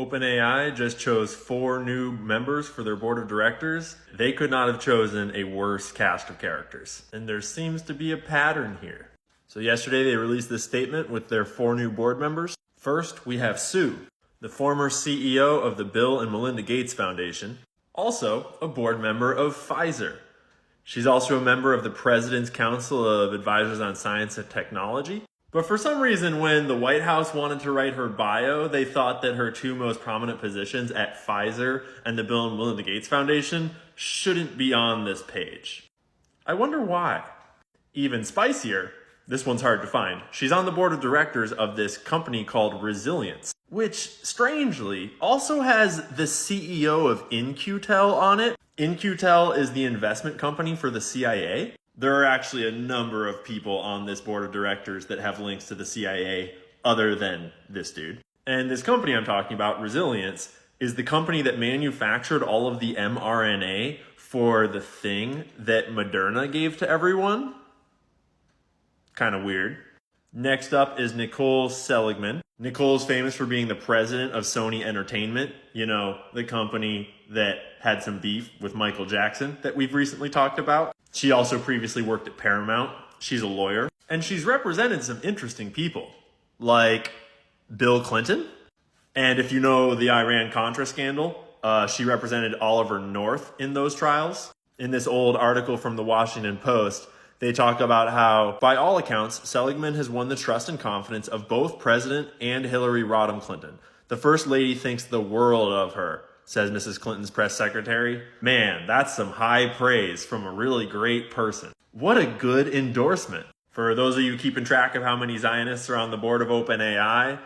OpenAI just chose 4 new members for their board of directors. They could not have chosen a worse cast of characters. And there seems to be a pattern here. So yesterday they released this statement with their 4 new board members. First, we have Sue, the former CEO of the Bill and Melinda Gates Foundation, also a board member of Pfizer. She's also a member of the President's Council of Advisors on Science and Technology. But for some reason, when the White House wanted to write her bio, they thought that her 2 most prominent positions at Pfizer and the Bill and Melinda Gates Foundation shouldn't be on this page. I wonder why. Even spicier, this one's hard to find. She's on the board of directors of this company called Resilience, which strangely also has the CEO of In-Q-Tel on it. In-Q-Tel is the investment company for the CIA. There are actually a number of people on this board of directors that have links to the CIA other than this dude. And this company I'm talking about, Resilience, is the company that manufactured all of the mRNA for the thing that Moderna gave to everyone. Kind of weird. Next up is Nicole Seligman. Nicole's famous for being the president of Sony Entertainment, you know, the company that had some beef with Michael Jackson that we've recently talked about. She also previously worked at Paramount. She's a lawyer. And she's represented some interesting people, like Bill Clinton. And if you know the Iran-Contra scandal, she represented Oliver North in those trials. In this old article from the Washington Post, they talk about how, by all accounts, Seligman has won the trust and confidence of both President and Hillary Rodham Clinton. The First Lady thinks the world of her, says Mrs. Clinton's press secretary. Man, that's some high praise from a really great person. What a good endorsement. For those of you keeping track of how many Zionists are on the board of OpenAI,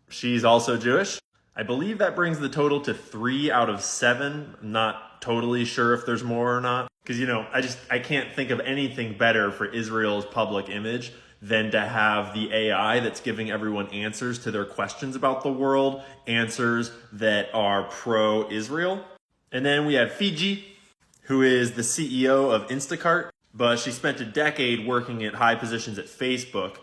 she's also Jewish. I believe that brings the total to 3 out of 7. I'm not totally sure if there's more or not. Because, you know, I can't think of anything better for Israel's public image than to have the AI that's giving everyone answers to their questions about the world, answers that are pro-Israel. And then we have Fiji, who is the CEO of Instacart, but she spent a decade working at high positions at Facebook.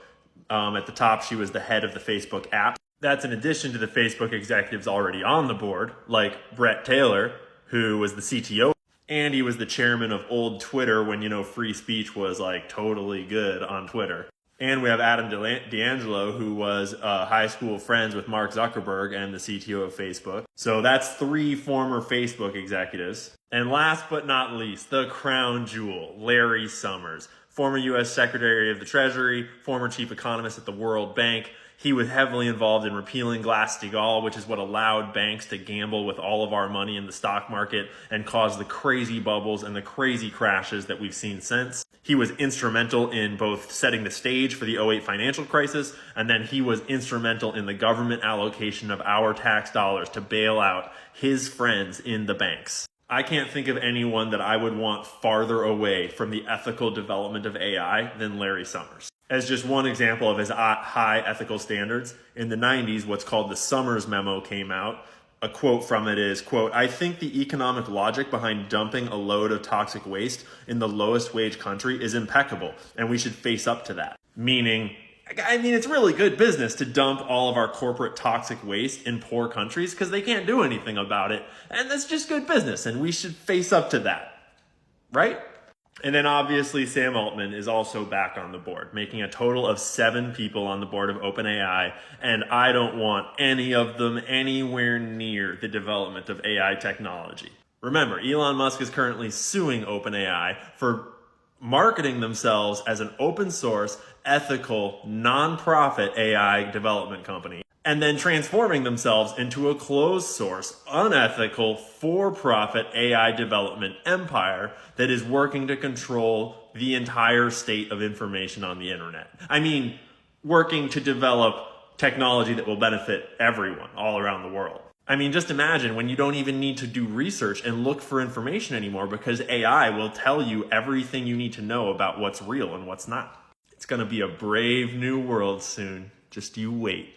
At the top, she was the head of the Facebook app. That's in addition to the Facebook executives already on the board, like Brett Taylor, who was the CTO. And he was the chairman of old Twitter when, you know, free speech was like totally good on Twitter. And we have Adam D'Angelo, who was high school friends with Mark Zuckerberg and the CTO of Facebook. So that's 3 former Facebook executives. And last but not least, the crown jewel, Larry Summers, former U.S. Secretary of the Treasury, former chief economist at the World Bank. He was heavily involved in repealing Glass-Steagall, which is what allowed banks to gamble with all of our money in the stock market and cause the crazy bubbles and the crazy crashes that we've seen since. He was instrumental in both setting the stage for the '08 financial crisis, and then he was instrumental in the government allocation of our tax dollars to bail out his friends in the banks. I can't think of anyone that I would want farther away from the ethical development of AI than Larry Summers. As just one example of his high ethical standards, in the 90s, what's called the Summers Memo came out. A quote from it is, quote, "I think the economic logic behind dumping a load of toxic waste in the lowest wage country is impeccable, and we should face up to that." Meaning, I mean, it's really good business to dump all of our corporate toxic waste in poor countries because they can't do anything about it. And that's just good business, and we should face up to that, right? And then obviously Sam Altman is also back on the board, making a total of 7 people on the board of OpenAI, and I don't want any of them anywhere near the development of AI technology. Remember, Elon Musk is currently suing OpenAI for marketing themselves as an open source, ethical, non-profit AI development company, and then transforming themselves into a closed source, unethical, for-profit AI development empire that is working to control the entire state of information on the internet. I mean, working to develop technology that will benefit everyone all around the world. I mean, just imagine when you don't even need to do research and look for information anymore because AI will tell you everything you need to know about what's real and what's not. It's going to be a brave new world soon. Just you wait.